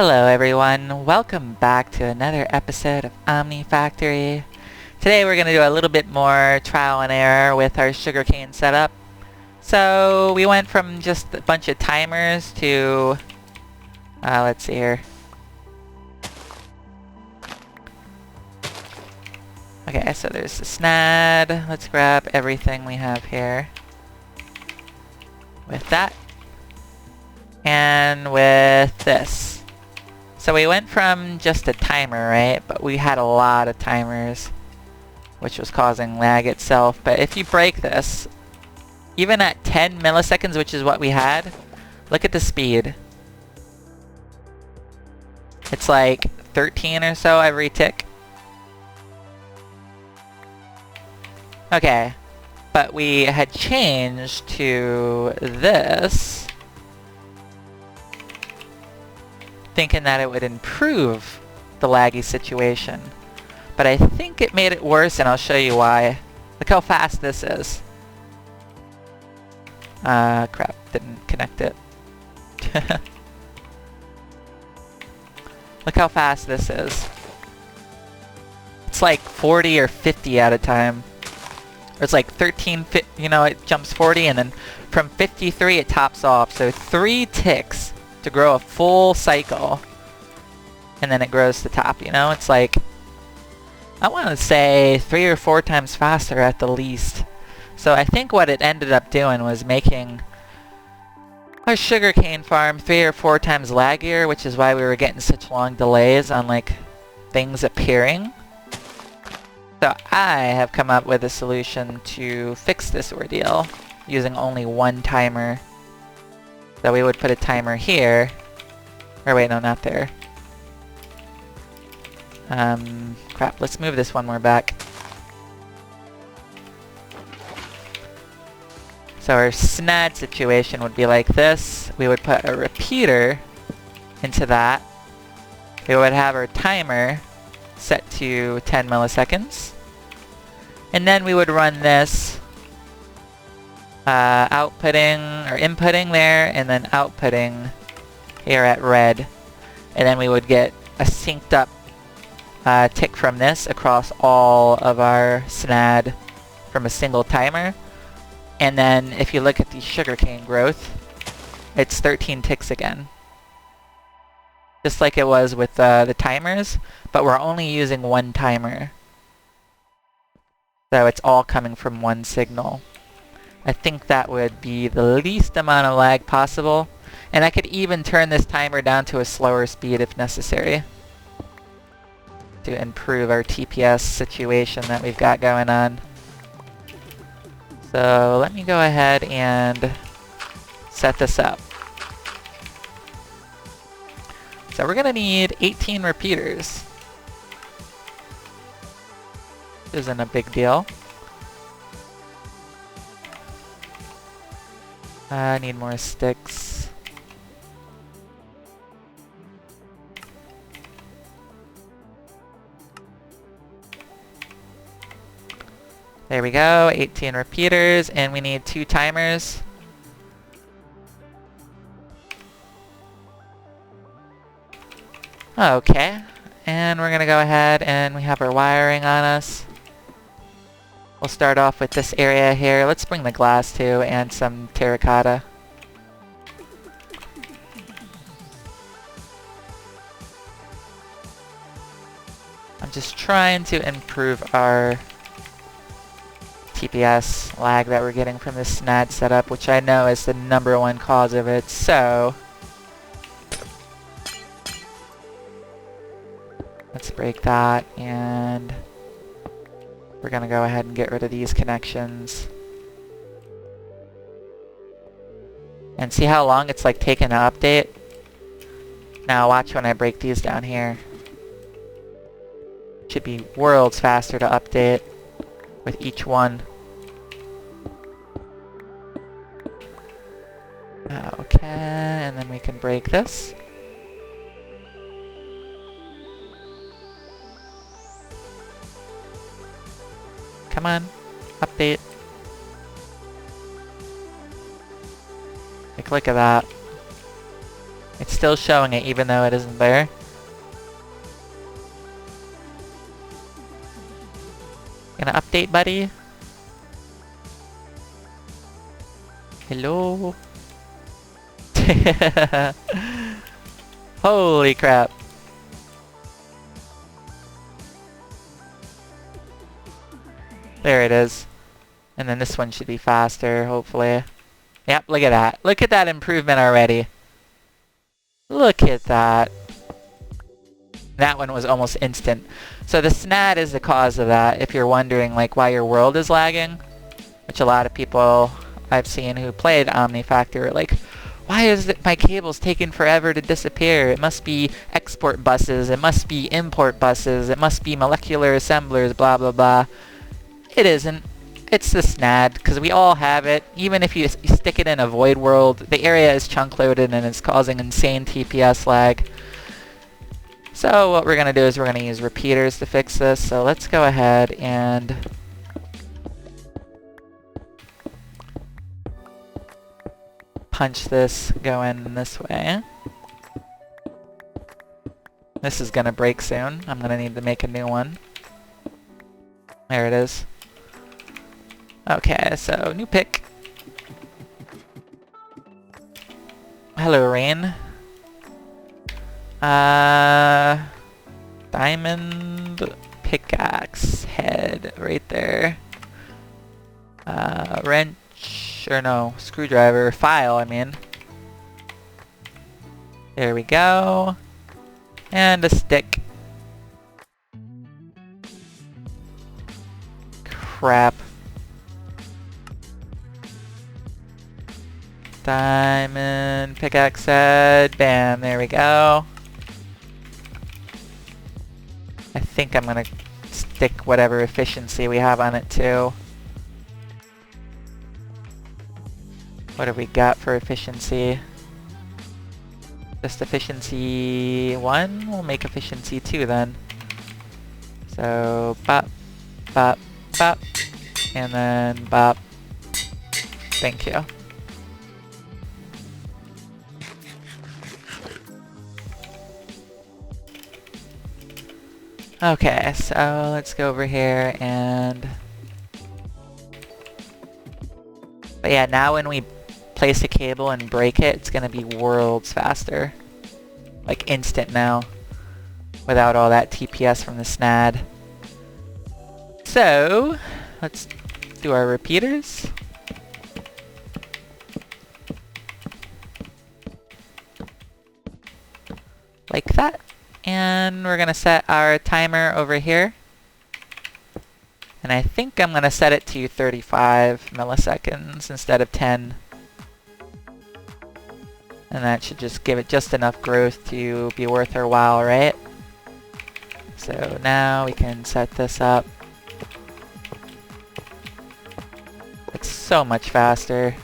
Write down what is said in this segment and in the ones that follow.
Hello everyone, welcome back to another episode of OmniFactory. Today we're going to do a little bit more trial and error with our sugarcane setup. So we went from just a bunch of timers to, let's see here. Okay, so there's the snad. Let's grab everything we have here. With that. And with this. So we went from just a timer, right? But we had a lot of timers, which was causing lag itself. But if you break this, even at 10 milliseconds, which is what we had, look at the speed. It's like 13 or so every tick. Okay, but we had changed to this, thinking that it would improve the laggy situation. But I think it made it worse, and I'll show you why. Look how fast this is. Crap, didn't connect it. Look how fast this is. It's like 40 or 50 at a time. Or it's like 13, you know, it jumps 40, and then from 53 it tops off. So 3 ticks to grow a full cycle, and then it grows to top, you know? It's like, I want to say 3 or 4 times faster at the least. So I think what it ended up doing was making our sugarcane farm 3 or 4 times laggier, which is why we were getting such long delays on like things appearing. So I have come up with a solution to fix this ordeal using only one timer. So we would put a timer here. Or wait, no, not there. Crap, let's move this one more back. So our snad situation would be like this. We would put a repeater into that. We would have our timer set to 10 milliseconds. And then we would run this outputting or inputting there, and then outputting here at red. And then we would get a synced up tick from this across all of our snad from a single timer. And then if you look at the sugarcane growth, it's 13 ticks again. Just like it was with the timers, but we're only using one timer. So it's all coming from one signal. I think that would be the least amount of lag possible. And I could even turn this timer down to a slower speed if necessary, to improve our TPS situation that we've got going on. So let me go ahead and set this up. So we're gonna need 18 repeaters. Isn't a big deal. I need more sticks. There we go, 18 repeaters, and we need 2 timers. Okay, and we're gonna go ahead and we have our wiring on us. We'll start off with this area here. Let's bring the glass too, and some terracotta. I'm just trying to improve our TPS lag that we're getting from this snad setup, which I know is the #1 cause of it, so let's break that, and we're gonna go ahead and get rid of these connections. And see how long it's like taking to update? Now watch when I break these down here. Should be worlds faster to update with each one. Okay, and then we can break this. Come on, update. Like, look at that. It's still showing it even though it isn't there. Gonna update, buddy? Hello? Holy crap. There it is. And then this one should be faster, hopefully. Yep, look at that. Look at that improvement already. Look at that. That one was almost instant. So the SNAD is the cause of that, if you're wondering like why your world is lagging. Which a lot of people I've seen who played OmniFactory are like, why is it my cable's taking forever to disappear? It must be export buses, it must be import buses, it must be molecular assemblers, blah blah blah. It isn't. It's the SNAD, because we all have it. Even if you stick it in a void world, the area is chunk loaded and it's causing insane TPS lag. So what we're going to do is we're going to use repeaters to fix this. So let's go ahead and punch this going this way. This is going to break soon. I'm going to need to make a new one. There it is. Okay, so new pick. Hello, Rain. Diamond pickaxe head right there. Wrench, or no, screwdriver, file, I mean. There we go. And a stick. Crap. Diamond pickaxe head. Bam, there we go. I think I'm gonna stick whatever efficiency we have on it too. What have we got for efficiency? Just efficiency 1? We'll make efficiency 2 then. So, bop, bop, bop, and then bop. Thank you. Okay, so let's go over here and... But yeah, now when we place a cable and break it, it's gonna be worlds faster. Like instant now. Without all that TPS from the SNAD. So, let's do our repeaters. Like that. And we're gonna set our timer over here. And I think I'm gonna set it to 35 milliseconds instead of 10. And that should just give it just enough growth to be worth our while, right? So now we can set this up. It's so much faster.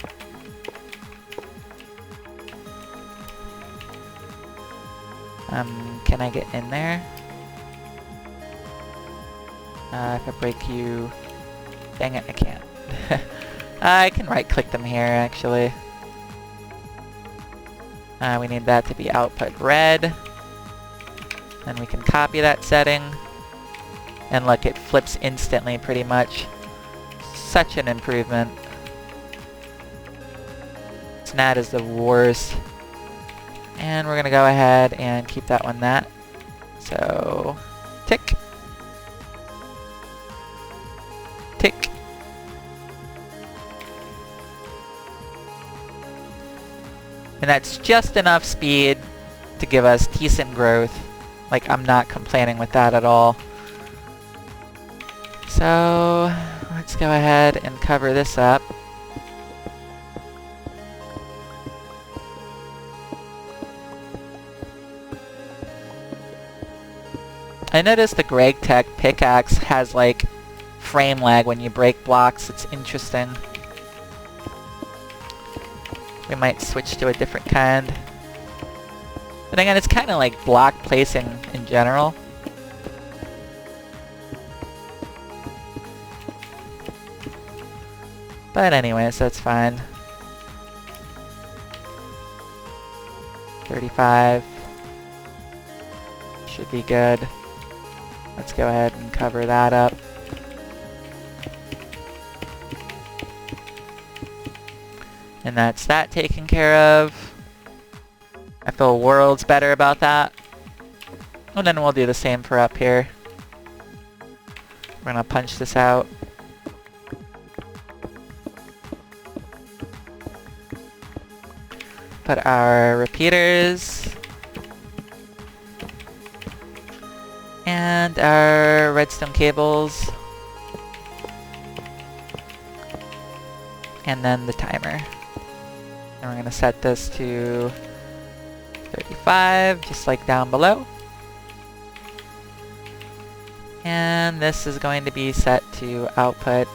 Can I get in there? If I break you... Dang it, I can't. I can right-click them here, actually. We need that to be output red. And we can copy that setting. And look, it flips instantly, pretty much. Such an improvement. SNAD is the worst. And we're gonna go ahead and keep that one that. So, tick. Tick. And that's just enough speed to give us decent growth. Like, I'm not complaining with that at all. So, let's go ahead and cover this up. I noticed the Greg Tech pickaxe has like frame lag when you break blocks. It's interesting. We might switch to a different kind. But again, it's kind of like block placing in general. But anyways, that's fine. 35. Should be good. Let's go ahead and cover that up. And that's that taken care of. I feel worlds better about that. And then we'll do the same for up here. We're gonna punch this out. Put our repeaters and our redstone cables, and then the timer. And we're gonna set this to 35, just like down below. And this is going to be set to output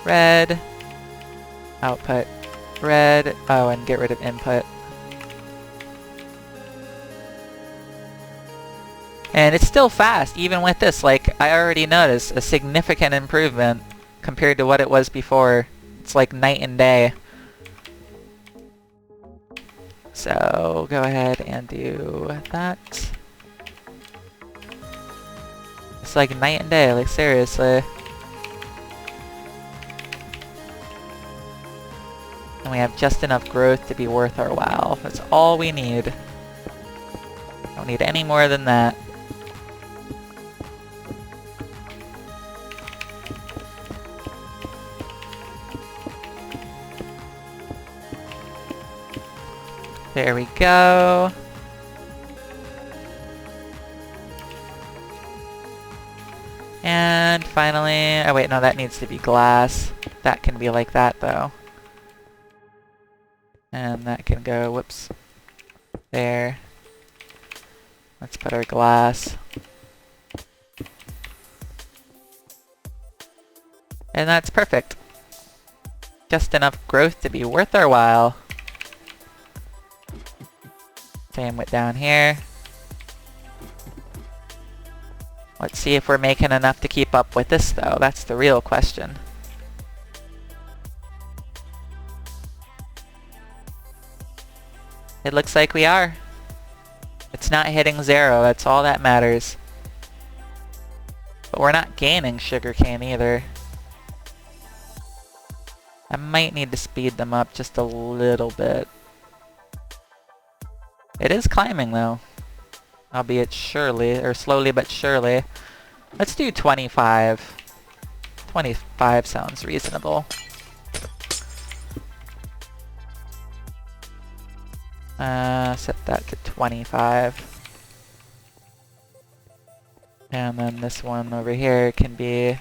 red, output red, oh, and get rid of input. And it's still fast, even with this. Like, I already noticed a significant improvement compared to what it was before. It's like night and day. So, go ahead and do that. It's like night and day, like seriously. And we have just enough growth to be worth our while. That's all we need. Don't need any more than that. There we go. And finally, oh wait, no, that needs to be glass. That can be like that though. And that can go, whoops, there. Let's put our glass. And that's perfect. Just enough growth to be worth our while. Same with down here. Let's see if we're making enough to keep up with this though. That's the real question. It looks like we are. It's not hitting 0, that's all that matters. But we're not gaining sugarcane either. I might need to speed them up just a little bit. It is climbing though. Albeit surely, or slowly but surely. Let's do 25. 25 sounds reasonable. Set that to 25. And then this one over here can be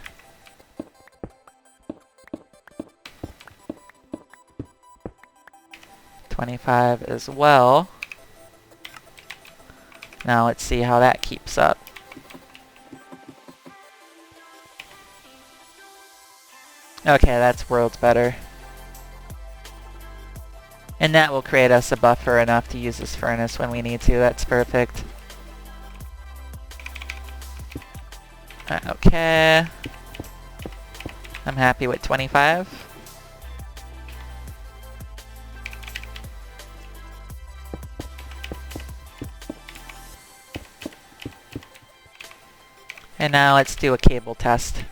25 as well. Now let's see how that keeps up. Okay, that's worlds better. And that will create us a buffer enough to use this furnace when we need to. That's perfect. Okay. I'm happy with 25. And now let's do a cable test.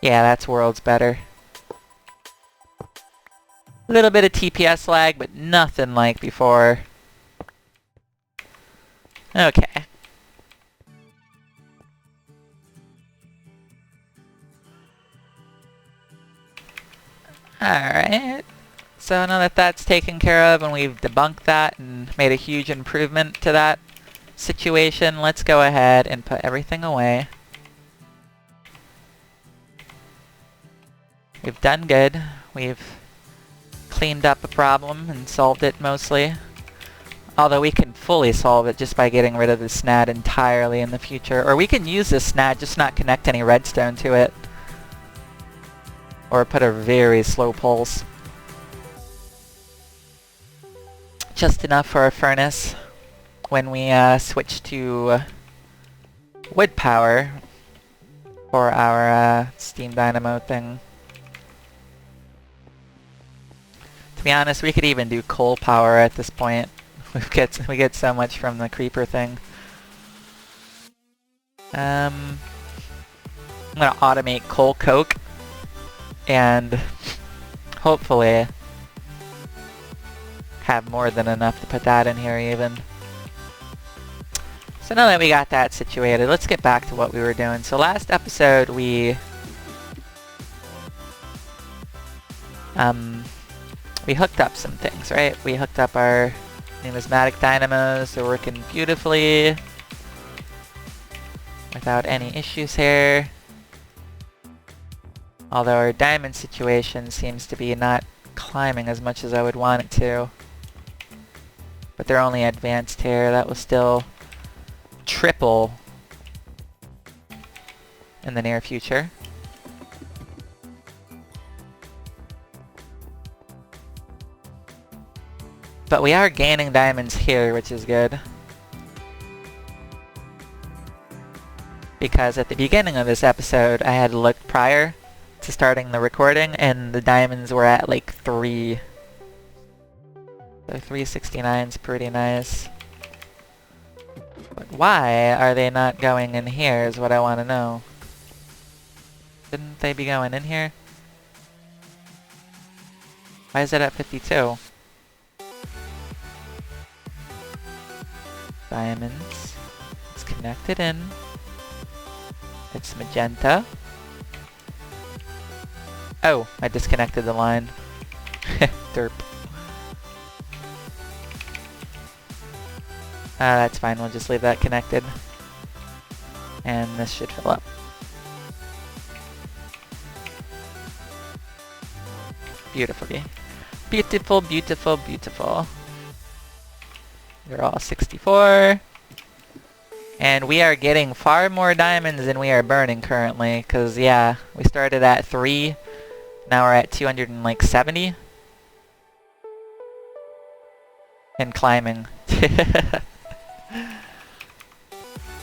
Yeah, that's worlds better. A little bit of TPS lag, but nothing like before. Okay. Alright. So now that that's taken care of and we've debunked that and made a huge improvement to that situation, let's go ahead and put everything away. We've done good. We've cleaned up a problem and solved it mostly. Although we can fully solve it just by getting rid of the SNAD entirely in the future. Or we can use this SNAD, just not connect any redstone to it. Or put a very slow pulse. Just enough for our furnace when we switch to wood power for our steam dynamo thing. be honest, we could even do coal power at this point. We get so much from the creeper thing. I'm gonna automate coal coke and hopefully have more than enough to put that in here even. So now that we got that situated, let's get back to what we were doing. So last episode we hooked up some things, right? We hooked up our numismatic dynamos. They're working beautifully without any issues here. Although our diamond situation seems to be not climbing as much as I would want it to. But they're only advanced here. That will still triple in the near future. But we are gaining diamonds here, which is good. Because at the beginning of this episode, I had looked prior to starting the recording, and the diamonds were at like 3. So 369 is pretty nice. But why are they not going in here is what I want to know. Shouldn't they be going in here? Why is it at 52? Diamonds. It's connected in. It's magenta. Oh, I disconnected the line. Derp. That's fine, we'll just leave that connected. And this should fill up. Beautifully. Beautiful, beautiful, beautiful. They're all 64. And we are getting far more diamonds than we are burning currently, because yeah, we started at 3, now we're at 270. And climbing.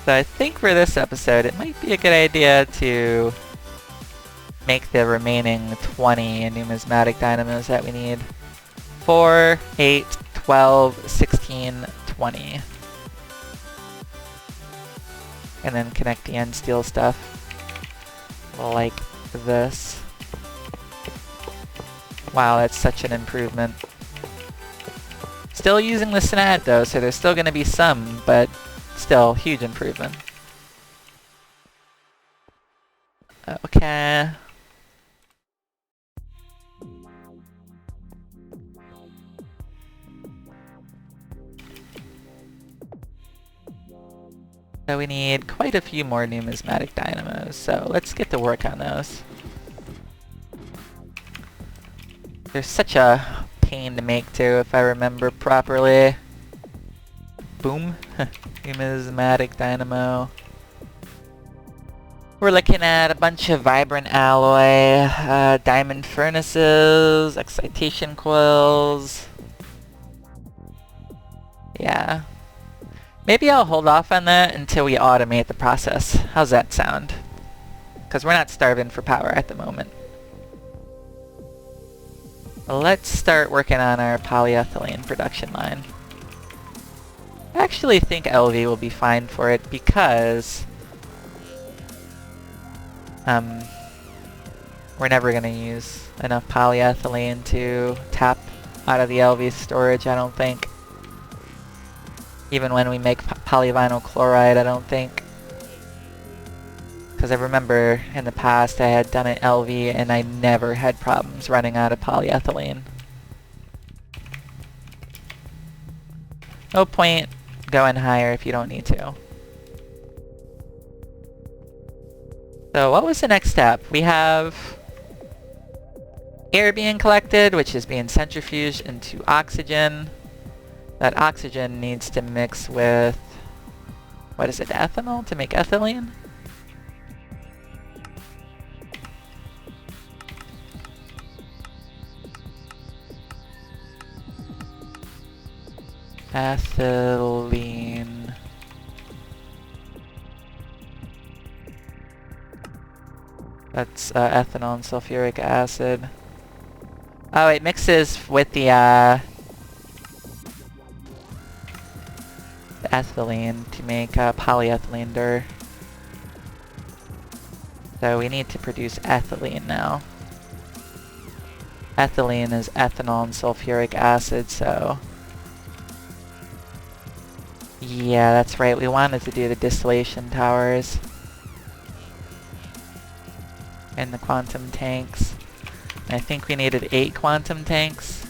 So I think for this episode, it might be a good idea to make the remaining 20 numismatic dynamos that we need. 4, 8, 12, 16, 20. And then connect the end steel stuff like this. Wow, that's such an improvement. Still using the SNAD though, so there's still going to be some, but still, huge improvement. Okay. So we need quite a few more numismatic dynamos, so let's get to work on those. They're such a pain to make too, if I remember properly. Boom. Numismatic dynamo. We're looking at a bunch of vibrant alloy, diamond furnaces, excitation coils. Yeah. Maybe I'll hold off on that until we automate the process. How's that sound? Because we're not starving for power at the moment. Let's start working on our polyethylene production line. I actually think LV will be fine for it because we're never going to use enough polyethylene to tap out of the LV storage, I don't think. Even when we make polyvinyl chloride, I don't think. Because I remember in the past I had done an LV and I never had problems running out of polyethylene. No point going higher if you don't need to. So what was the next step? We have air being collected, which is being centrifuged into oxygen. That oxygen needs to mix with, what is it, ethanol to make ethylene? Ethylene. That's ethanol and sulfuric acid. Oh, it mixes with the ethylene to make polyethylene dur. So we need to produce ethylene now. Ethylene is ethanol and sulfuric acid, so... Yeah, that's right. We wanted to do the distillation towers. And the quantum tanks. I think we needed 8 quantum tanks.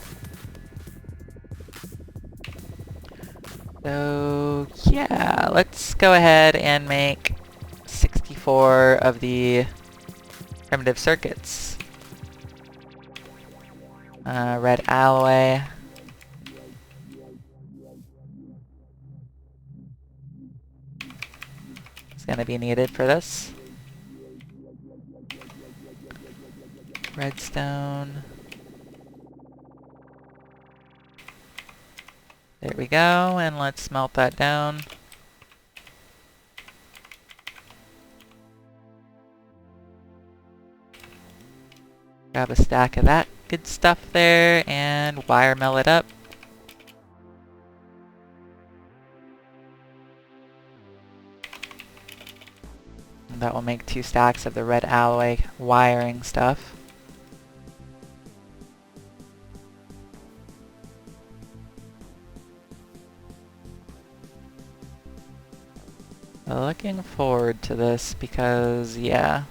So, yeah, let's go ahead and make 64 of the primitive circuits. Red alloy. It's gonna be needed for this. Redstone. There we go, and let's melt that down. Grab a stack of that good stuff there, and wire mill it up. And that will make 2 stacks of the red alloy wiring stuff. Looking forward to this because, yeah,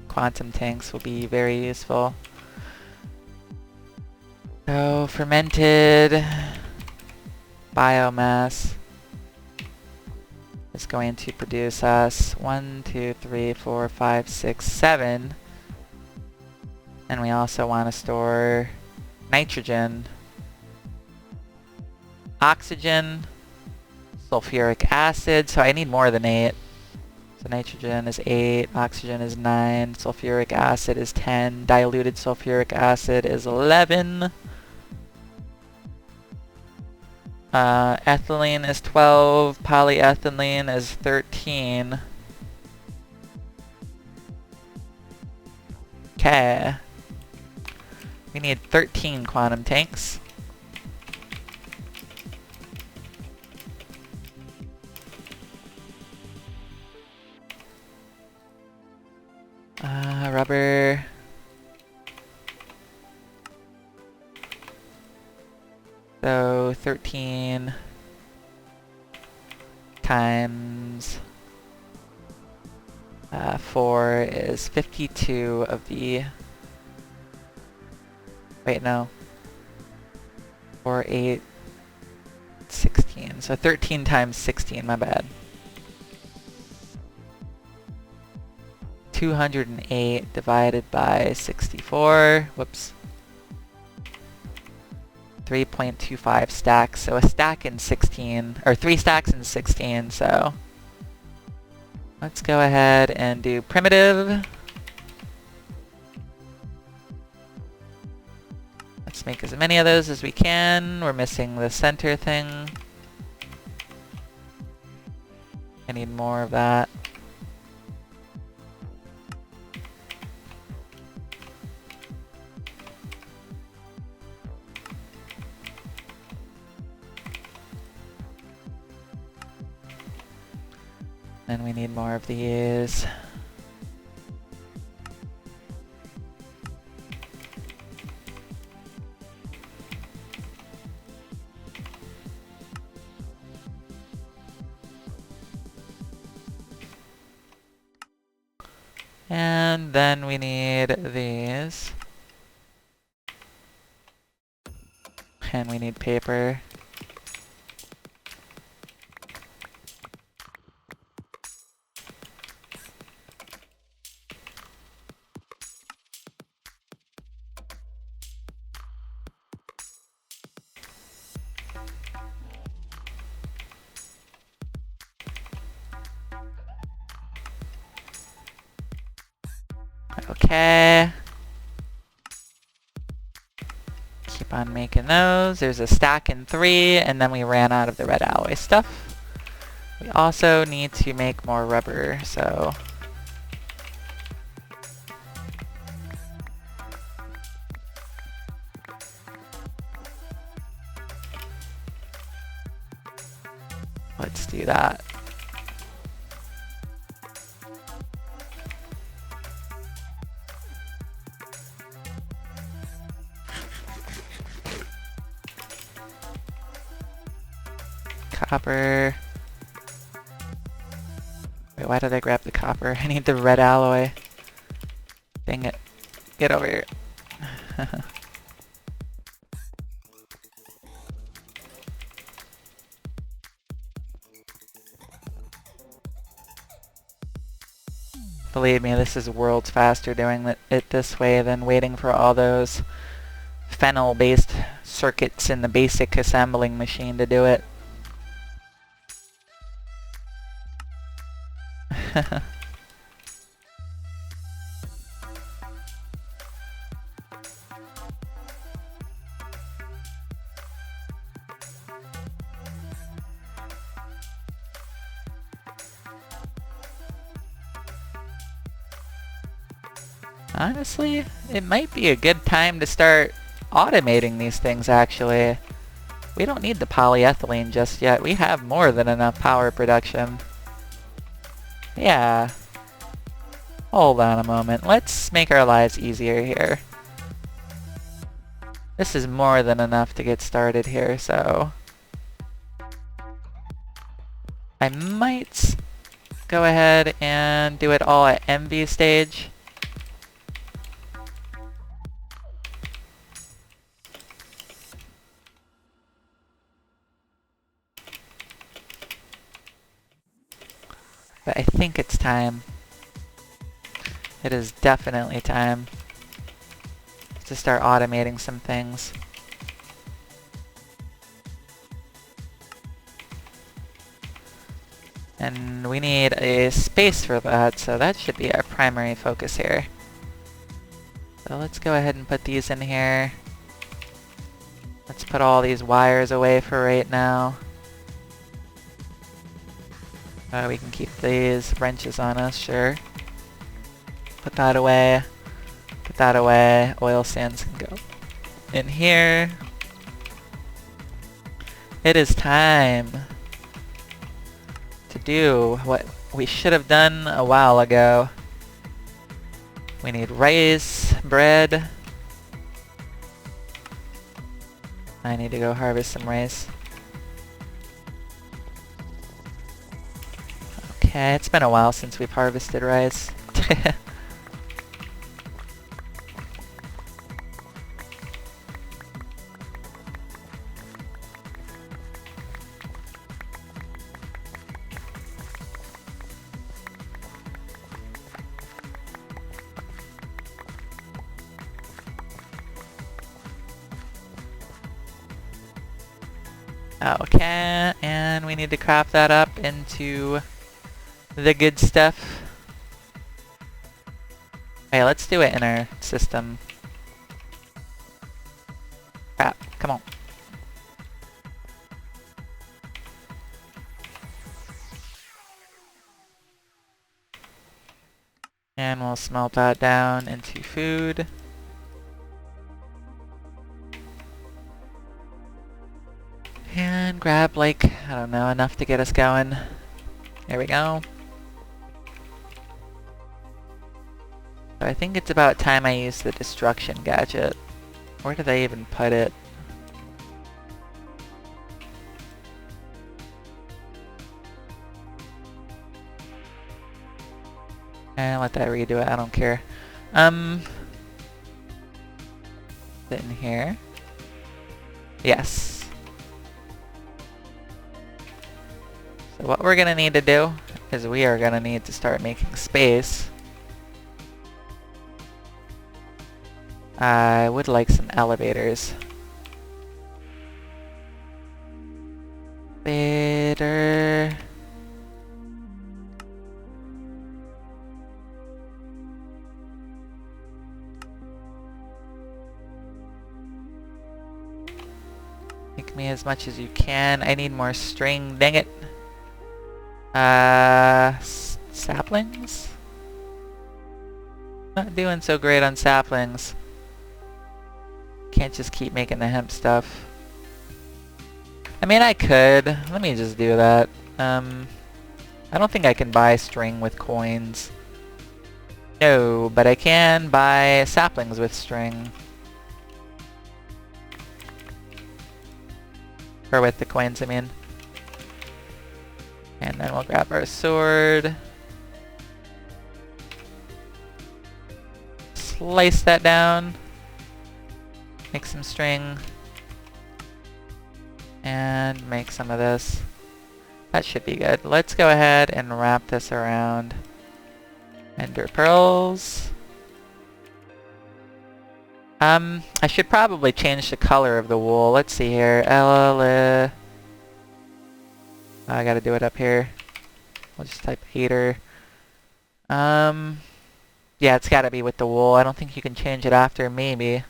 quantum tanks will be very useful. So, fermented biomass is going to produce us 1, 2, 3, 4, 5, 6, 7. And we also want to store nitrogen, oxygen, sulfuric acid, so I need more than 8. So nitrogen is 8, oxygen is 9, sulfuric acid is 10, diluted sulfuric acid is 11. Ethylene is 12, polyethylene is 13. Okay. We need 13 quantum tanks. Rubber. So 13 times 4 is 52 of the... Wait, no. 4, 8, 16. So 13 times 16, my bad. 208 divided by 64. Whoops. 3.25 stacks. So a stack in 16, or 3 stacks in 16, so let's go ahead and do primitive. Let's make as many of those as we can. We're missing the center thing. I need more of that. And we need more of these. And then we need these. And we need paper. Okay. Keep on making those. There's a stack in 3, and then we ran out of the red alloy stuff. We also need to make more rubber, so... Let's do that. Copper. Wait, why did I grab the copper? I need the red alloy. Dang it. Get over here. Believe me, this is worlds faster doing it this way than waiting for all those phenol-based circuits in the basic assembling machine to do it. Honestly, it might be a good time to start automating these things, actually. We don't need the polyethylene just yet. We have more than enough power production. Yeah. Hold on a moment. Let's make our lives easier here. This is more than enough to get started here, so... I might go ahead and do it all at MV stage. But I think it's time. It is definitely time to start automating some things. And we need a space for that, so that should be our primary focus here. So let's go ahead and put these in here. Let's put all these wires away for right now. We can keep these wrenches on us, sure. Put that away. Put that away. Oil sands can go in here. It is time to do what we should have done a while ago. We need rice, bread. I need to go harvest some rice. Okay, it's been a while since we've harvested rice. Okay, and we need to craft that up into the good stuff. Okay, let's do it in our system. Crap, come on. And we'll smelt that down into food. And grab, like, I don't know, enough to get us going. There we go. So I think it's about time I use the destruction gadget. Where did I even put it? And let that redo it, I don't care. Sit in here. Yes. So what we're gonna need to do is we are gonna need to start making space. I would like some elevators. Elevator. Make me as much as you can. I need more string, dang it. Saplings? Not doing so great on saplings. Can't just keep making the hemp stuff. I mean, I could. Let me just do that. I don't think I can buy string with coins. No, but I can buy saplings with string. Or with the coins, I mean. And then we'll grab our sword. Slice that down. Make some string. And make some of this. That should be good. Let's go ahead and wrap this around. Ender pearls. I should probably change the color of the wool. Let's see here. I gotta do it up here. We'll just type heater. Yeah, it's gotta be with the wool. I don't think you can change it after, maybe.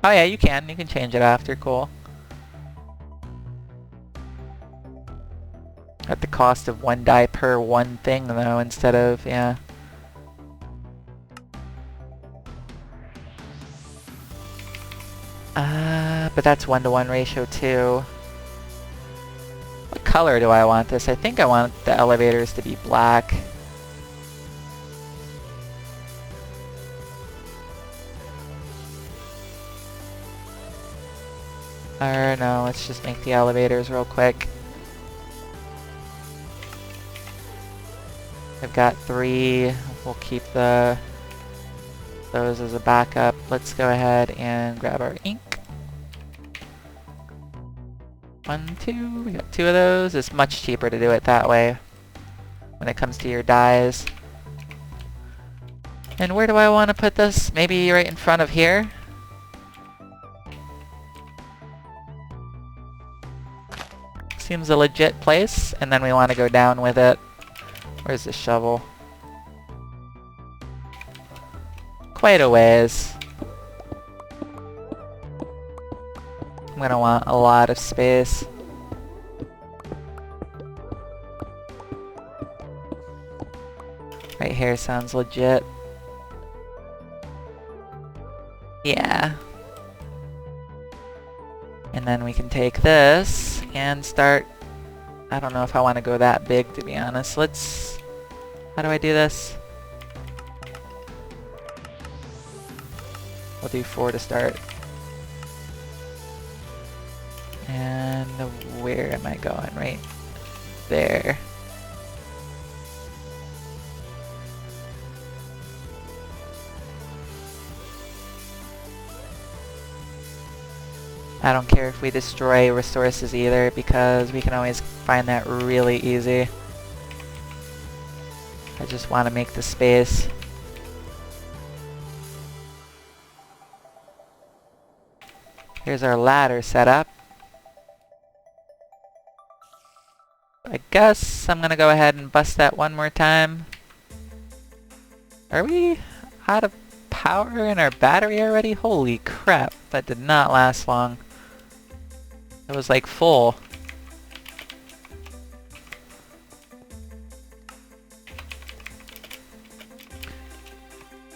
Oh yeah, you can. You can change it after. Cool. At the cost of 1 dye per one thing, though, instead of, yeah. But that's 1-to-1 ratio too. What color do I want this? I think I want the elevators to be black. Or no, let's just make the elevators real quick. I've got 3. We'll keep those as a backup. Let's go ahead and grab our ink. 1, 2. We got 2 of those. It's much cheaper to do it that way when it comes to your dyes. And where do I want to put this? Maybe right in front of here? Seems a legit place. And then we want to go down with it. Where's the shovel? Quite a ways. I'm gonna want a lot of space. Right here sounds legit. Yeah. And then we can take this and start... I don't know if I want to go that big, to be honest. Let's... How do I do this? We'll do 4 to start. And where am I going? Right there. I don't care if we destroy resources either, because we can always find that really easy. I just want to make the space. Here's our ladder setup. I guess I'm gonna go ahead and bust that one more time. Are we out of power in our battery already? Holy crap, that did not last long. It was like full.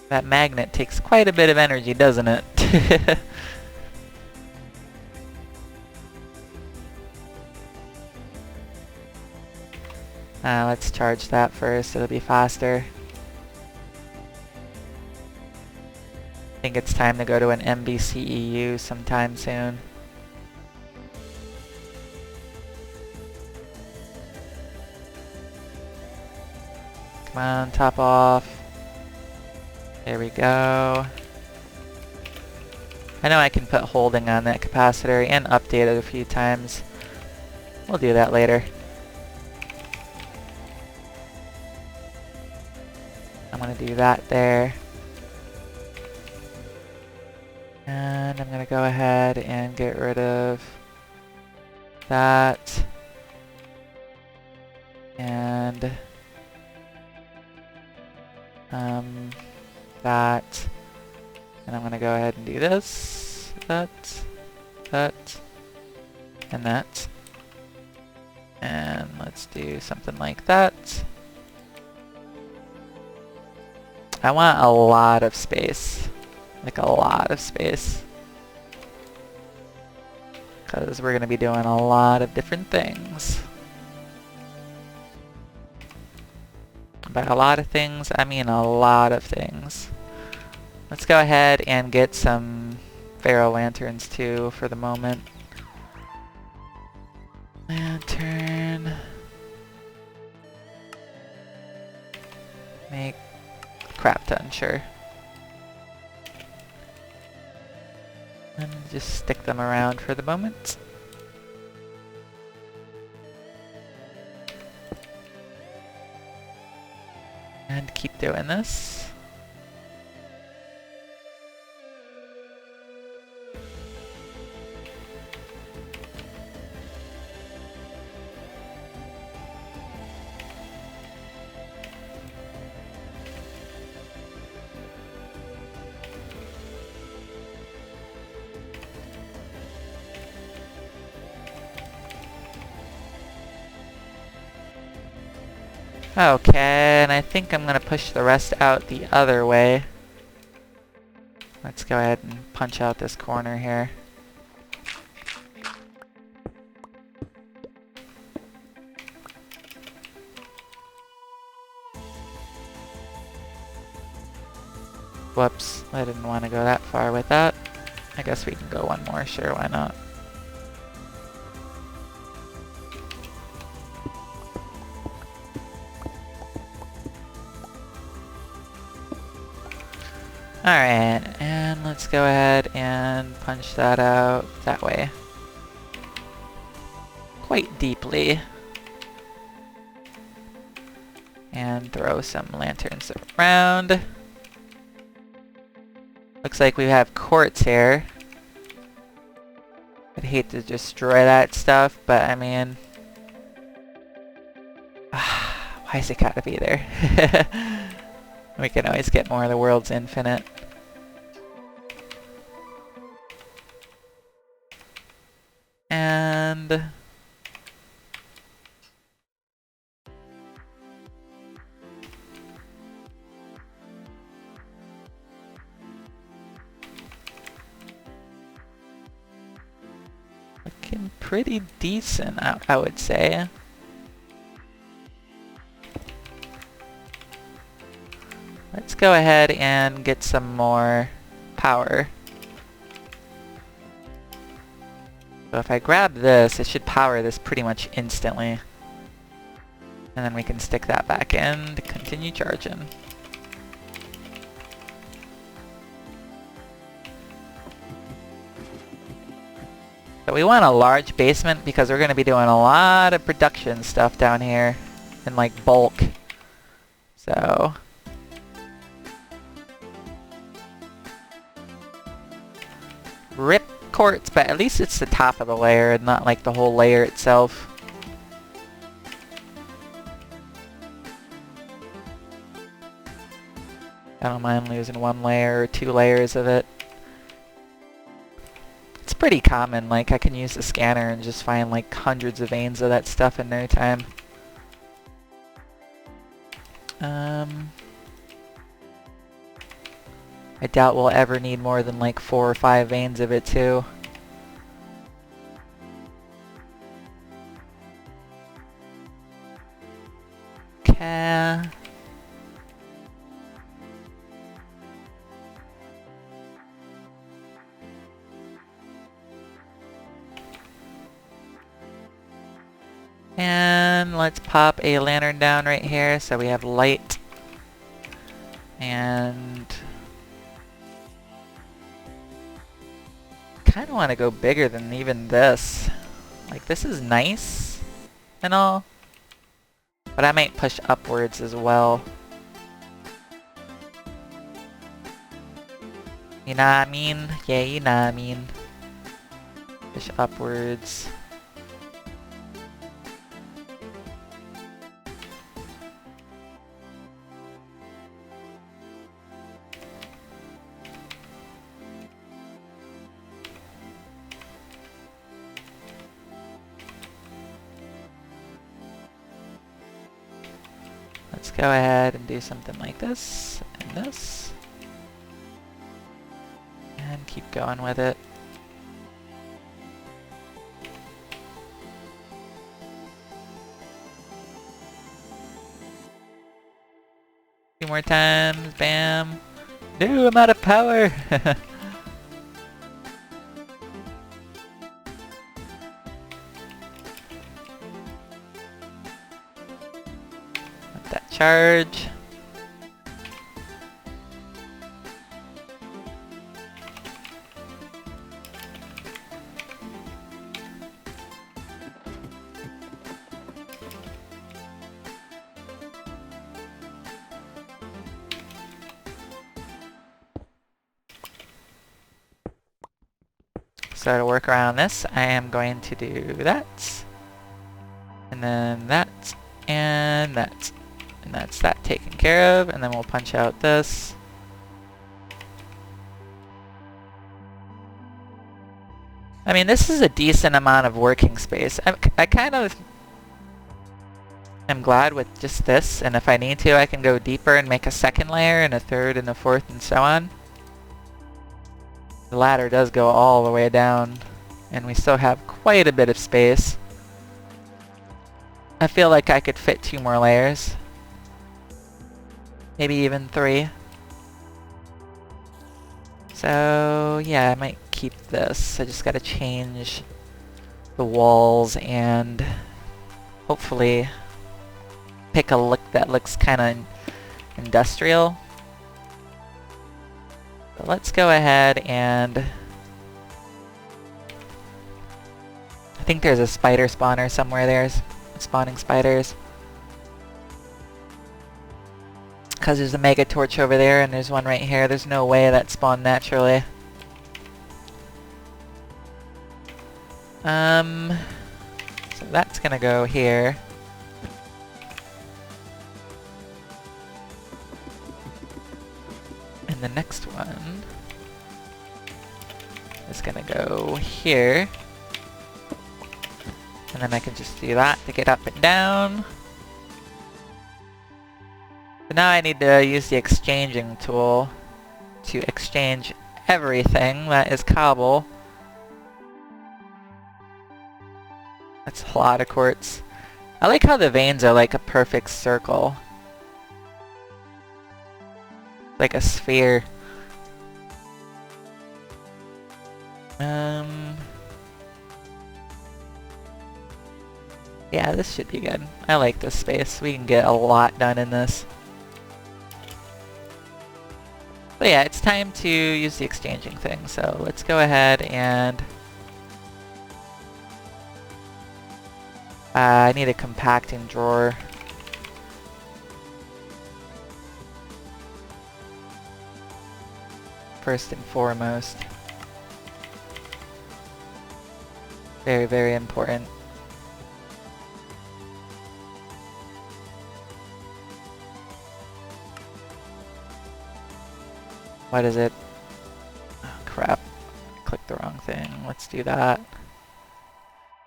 That magnet takes quite a bit of energy, doesn't it? Let's charge that first, it'll be faster. I think it's time to go to an MBCEU sometime soon. Come on, top off. There we go. I know I can put holding on that capacitor and update it a few times. We'll do that later. I'm gonna do that there. And I'm gonna go ahead and get rid of that. And that. And I'm gonna go ahead and do this, that, and that. And let's do something like that. I want a lot of space. Like a lot of space. Because we're going to be doing a lot of different things. By a lot of things, I mean a lot of things. Let's go ahead and get some ferro lanterns too for the moment. Lantern. Make crap ton, sure. And just stick them around for the moment. And keep doing this. Okay, and I think I'm gonna push the rest out the other way. Let's go ahead and punch out this corner here. Whoops, I didn't want to go that far with that. I guess we can go one more, sure, why not? Alright, and let's go ahead and punch that out that way. Quite deeply. And throw some lanterns around. Looks like we have quartz here. I'd hate to destroy that stuff, but I mean... why's it gotta be there? We can always get more of the world's infinite. And... looking pretty decent, I would say. Let's go ahead and get some more power. So if I grab this, it should power this pretty much instantly. And then we can stick that back in to continue charging. So we want a large basement because we're going to be doing a lot of production stuff down here in like bulk. So... rip quartz, but at least it's the top of the layer and not like the whole layer itself. I don't mind losing one layer or 2 layers of it. It's pretty common, like I can use the scanner and just find like hundreds of veins of that stuff in no time. I doubt we'll ever need more than like 4 or 5 veins of it too. Okay. And let's pop a lantern down right here so we have light. And... kind of want to go bigger than even this. Like, this is nice and all, but I might push upwards as well. You know what I mean? Yeah, you know what I mean. Push upwards. Let's go ahead and do something like this, and this. And keep going with it. more times. Bam. No, I'm out of power. Let that charge. So to work around this, I am going to do that, and then that, and that, and that's that taken care of, and then we'll punch out this. I mean, this is a decent amount of working space. I kind of am glad with just this, and if I need to, I can go deeper and make a second layer, and a third, and a fourth, and so on. The ladder does go all the way down, and we still have quite a bit of space. I feel like I could fit 2 more layers. Maybe even 3. So yeah, I might keep this. I just gotta change the walls and hopefully pick a look that looks kinda industrial. So let's go ahead and... I think there's a spider spawner somewhere there, spawning spiders. Because there's a mega torch over there and there's one right here. There's no way that spawned naturally. So that's gonna go here. And the next one is gonna go here. And then I can just do that to get up and down. So now I need to use the exchanging tool to exchange everything that is cobble. That's a lot of quartz. I like how the veins are like a perfect circle. Like a sphere. Yeah, this should be good. I like this space. We can get a lot done in this. But yeah, it's time to use the exchanging thing. So let's go ahead and... I need a compacting drawer. First and foremost. Very, very important. What is it? Oh, crap. I clicked the wrong thing. Let's do that.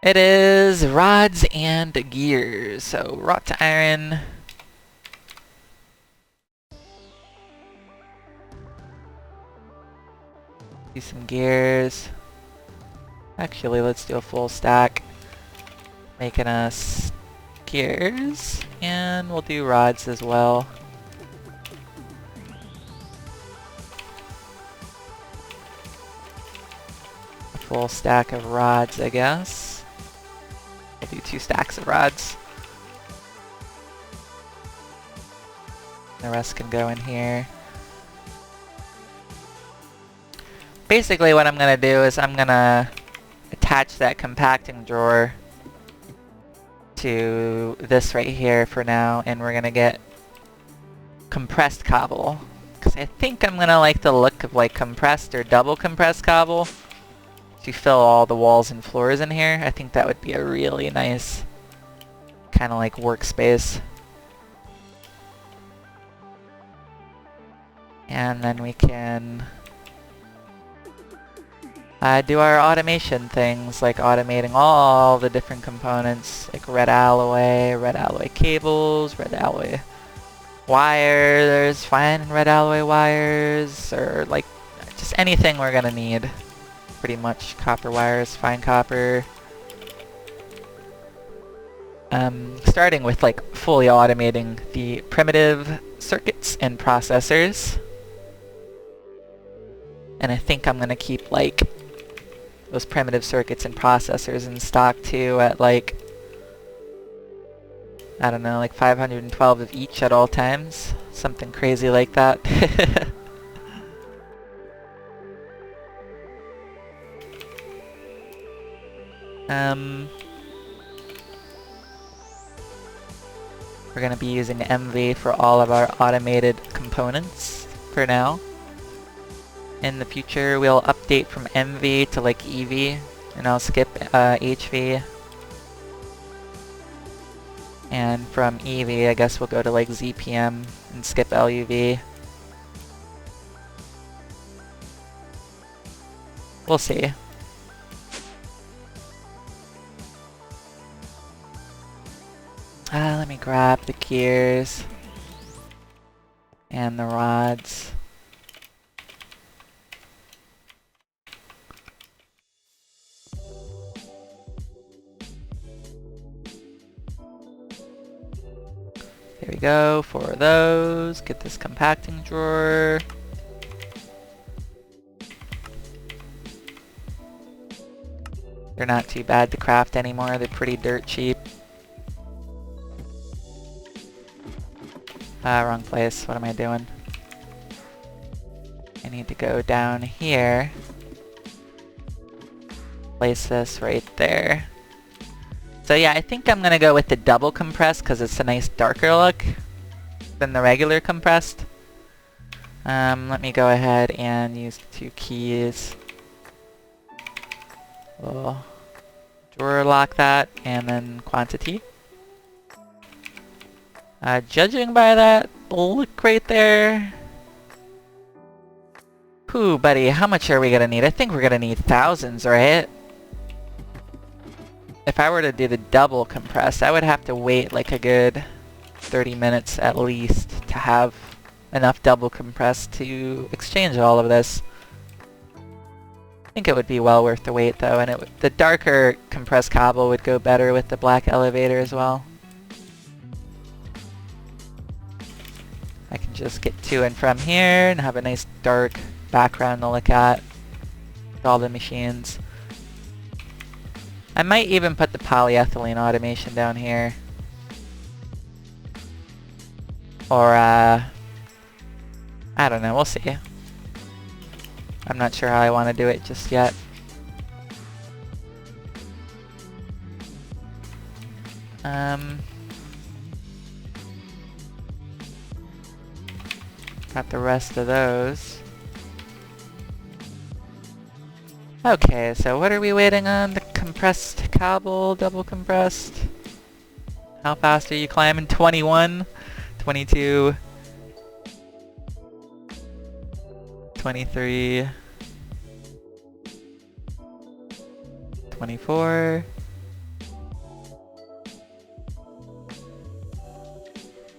It is rods and gears. So wrought iron. Do some gears. Actually, let's do a full stack. Making us gears. And we'll do rods as well. A full stack of rods, I guess. We'll do 2 stacks of rods. The rest can go in here. Basically what I'm gonna do is I'm gonna attach that compacting drawer to this right here for now, and we're gonna get compressed cobble. Because I think I'm gonna like the look of like compressed or double compressed cobble to fill all the walls and floors in here. I think that would be a really nice kind of like workspace. And then we can do our automation things, like automating all the different components, like red alloy cables, red alloy wires, fine red alloy wires, or like just anything we're gonna need. Pretty much copper wires, fine copper. Starting with like fully automating the primitive circuits and processors. And I think I'm gonna keep like those primitive circuits and processors in stock too at like, I don't know, like 512 of each at all times. Something crazy like that. We're gonna be using MV for all of our automated components for now. In the future, we'll update from MV to like EV, and I'll skip HV. And from EV, I guess we'll go to like ZPM and skip LUV. We'll see. Let me grab the gears and the rods. There we go, 4 of those. Get this compacting drawer. They're not too bad to craft anymore, they're pretty dirt cheap. Wrong place, what am I doing? I need to go down here. Place this right there. So yeah, I think I'm gonna go with the double compressed because it's a nice darker look than the regular compressed. Let me go ahead and use the 2 keys. We'll drawer lock that and then quantity. Judging by that look right there. Whew, buddy, how much are we gonna need? I think we're gonna need thousands, right? If I were to do the double compress, I would have to wait like a good 30 minutes at least to have enough double compress to exchange all of this. I think it would be well worth the wait though, and the darker compressed cobble would go better with the black elevator as well. I can just get to and from here and have a nice dark background to look at with all the machines. I might even put the polyethylene automation down here. Or, I don't know, we'll see. I'm not sure how I want to do it just yet. Got the rest of those. Okay, so what are we waiting on? The compressed cobble, double compressed. How fast are you climbing? 21, 22, 23, 24.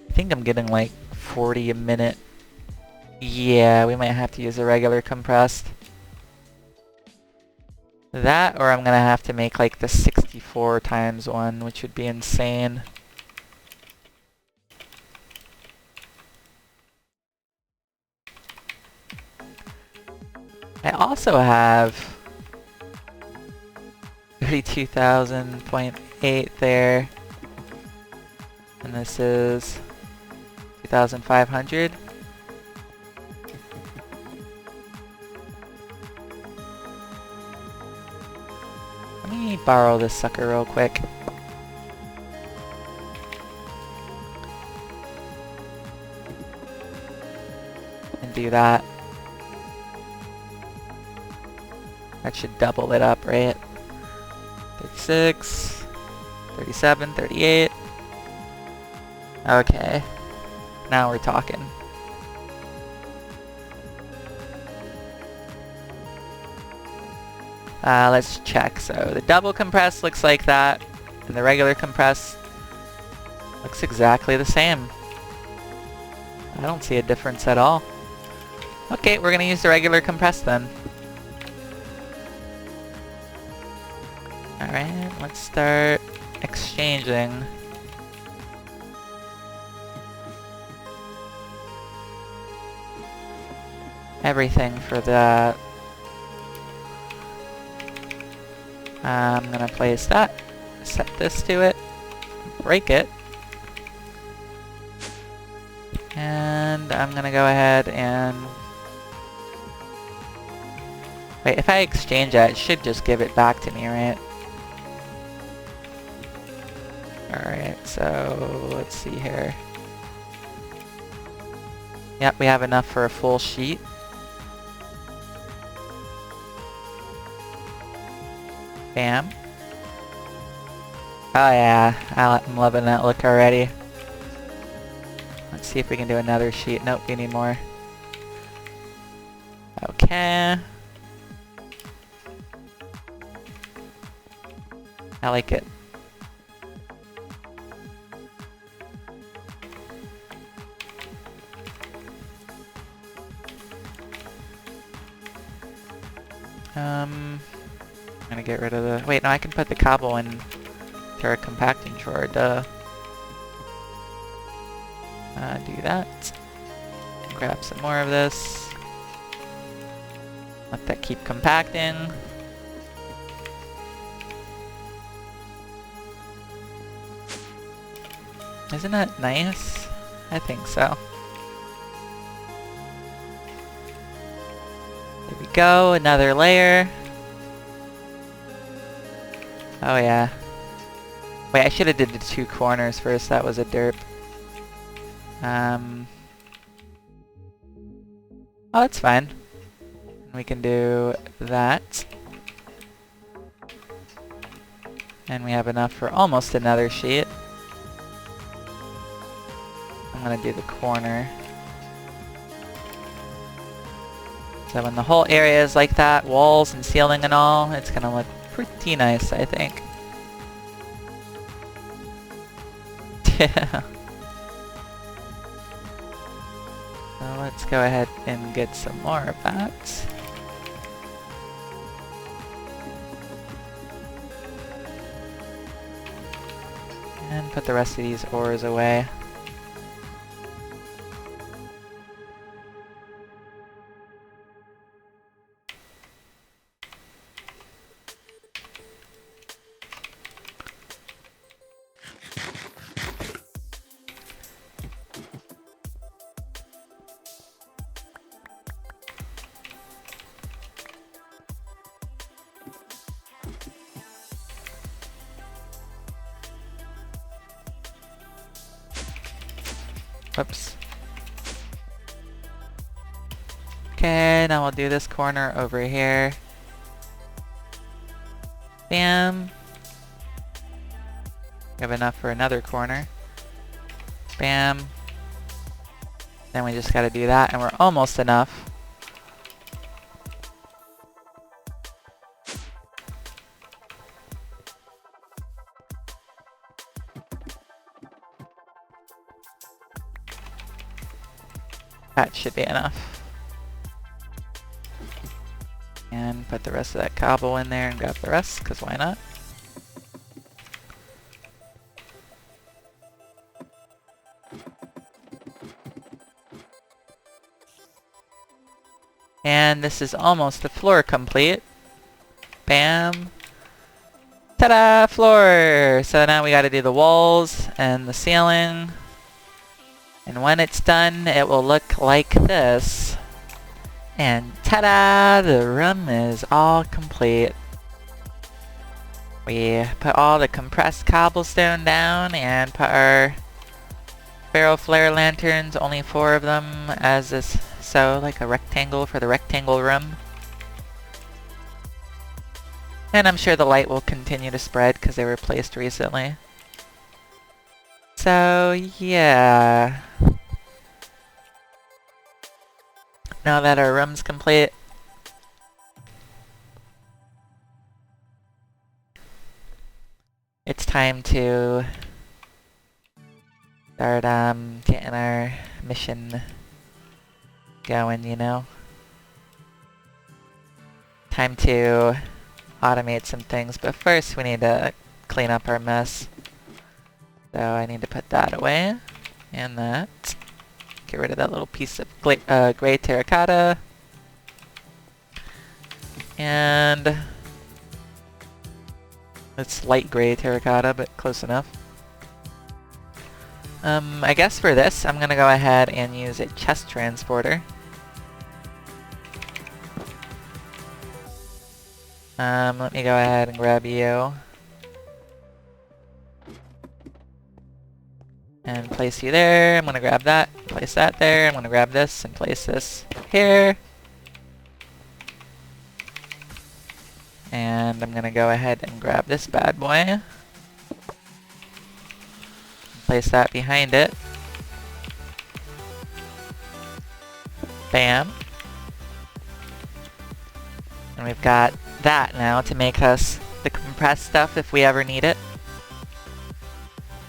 I think I'm getting like 40 a minute. Yeah, we might have to use a regular compressed. That, or I'm gonna have to make like the 64 times 1, which would be insane. I also have 32,000.8 there. And this is 2,500. Let me borrow this sucker real quick. And do that. That should double it up, right? 36, 37, 38. Okay. Now we're talking. Let's check. So the double compress looks like that, and the regular compress looks exactly the same. I don't see a difference at all. Okay, we're gonna use the regular compress then. Alright, let's start exchanging. everything for that. I'm gonna place that, set this to it, break it, and I'm gonna go ahead and... Wait, if I exchange that, it should just give it back to me, right? Alright, so let's see here. Yep, we have enough for a full sheet. Bam. Oh yeah, I'm loving that look already. Let's see if we can do another sheet. Nope, we need more. Okay. I like it. I'm gonna get rid of the... Wait, no, I can put the cobble in to our compacting drawer, duh. Do that. And grab some more of this. Let that keep compacting. Isn't that nice? I think so. There we go, another layer. Oh yeah. Wait, I should have did the two corners first, that was a derp. Oh, that's fine. We can do that. And we have enough for almost another sheet. I'm gonna do the corner. So when the whole area is like that, walls and ceiling and all, it's gonna look pretty nice, I think. Yeah. So let's go ahead and get some more of that. And put the rest of these ores away. Whoops. Okay, now we'll do this corner over here. Bam. We have enough for another corner. Bam. Then we just gotta do that, and we're almost enough. That should be enough. And put the rest of that cobble in there and grab the rest, because why not? And this is almost the floor complete. Bam. Ta-da! Floor! So now we gotta do the walls and the ceiling. And when it's done, it will look like this. And ta-da! The room is all complete. We put all the compressed cobblestone down and put our barrel flare lanterns, only 4 of them, as is so, like a rectangle for the rectangle room. And I'm sure the light will continue to spread because they were placed recently. So, yeah. Now that our room's complete, it's time to start getting our mission going, you know? Time to automate some things, but first we need to clean up our mess. So I need to put that away, and that. Get rid of that little piece of gray terracotta. And it's light gray terracotta, but close enough. I guess for this, I'm gonna go ahead and use a chest transporter. Let me go ahead and grab you. And place you there. I'm gonna grab that, place that there. I'm gonna grab this and place this here. And I'm gonna go ahead and grab this bad boy. Place that behind it. Bam. And we've got that now to make us the compressed stuff if we ever need it.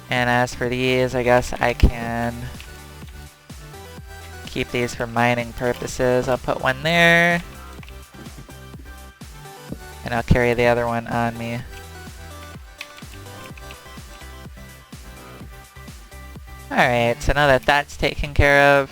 And as for these, I guess I can keep these for mining purposes. I'll put one there. And I'll carry the other one on me. Alright, so now that that's taken care of,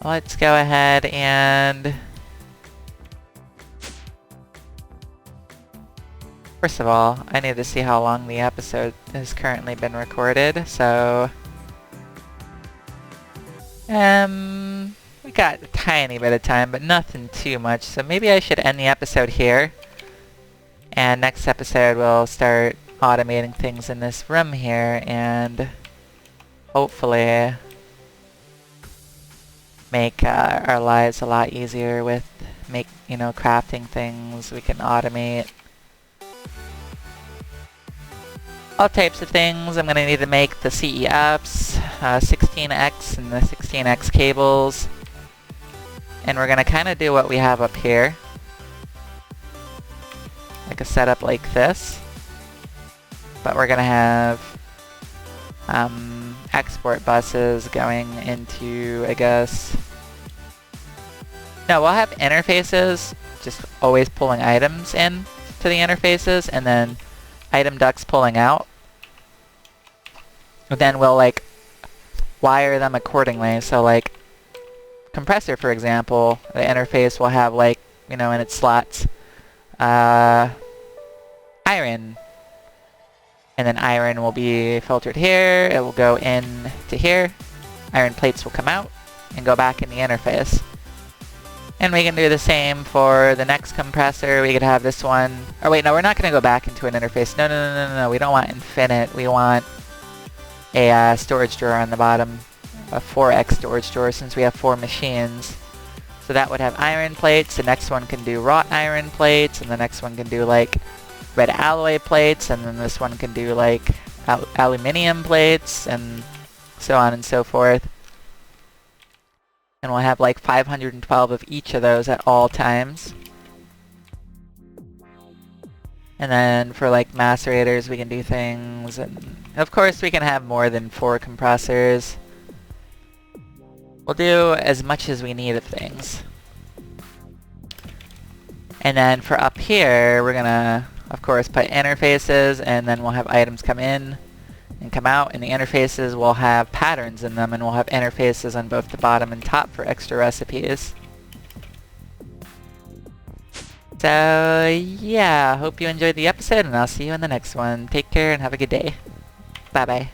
let's go ahead and first of all, I need to see how long the episode has currently been recorded, so we got a tiny bit of time, but nothing too much, so maybe I should end the episode here. And next episode we'll start automating things in this room here, and hopefully make our lives a lot easier with crafting things. We can automate all types of things. I'm gonna need to make the CEFs, 16X and the 16X cables. And we're gonna kinda do what we have up here. Like a setup like this. But we're gonna have export buses going into, I guess... No, we'll have interfaces, just always pulling items in to the interfaces, and then item ducts pulling out. And then we'll like wire them accordingly. So like compressor, for example, the interface will have like, in its slots, iron. And then iron will be filtered here, it will go in to here. Iron plates will come out and go back in the interface. And we can do the same for the next compressor. We could have this one... Oh wait, no, we're not going to go back into an interface. No. We don't want infinite. We want a storage drawer on the bottom. A 4x storage drawer since we have 4 machines. So that would have iron plates. The next one can do wrought iron plates. And the next one can do like red alloy plates. And then this one can do like aluminium plates. And so on and so forth. And we'll have like 512 of each of those at all times. And then for like macerators we can do things, and of course we can have more than 4 compressors. We'll do as much as we need of things. And then for up here we're gonna of course put interfaces, and then we'll have items come in and come out, and the interfaces will have patterns in them, and we'll have interfaces on both the bottom and top for extra recipes. So yeah, hope you enjoyed the episode, and I'll see you in the next one. Take care and have a good day. Bye bye.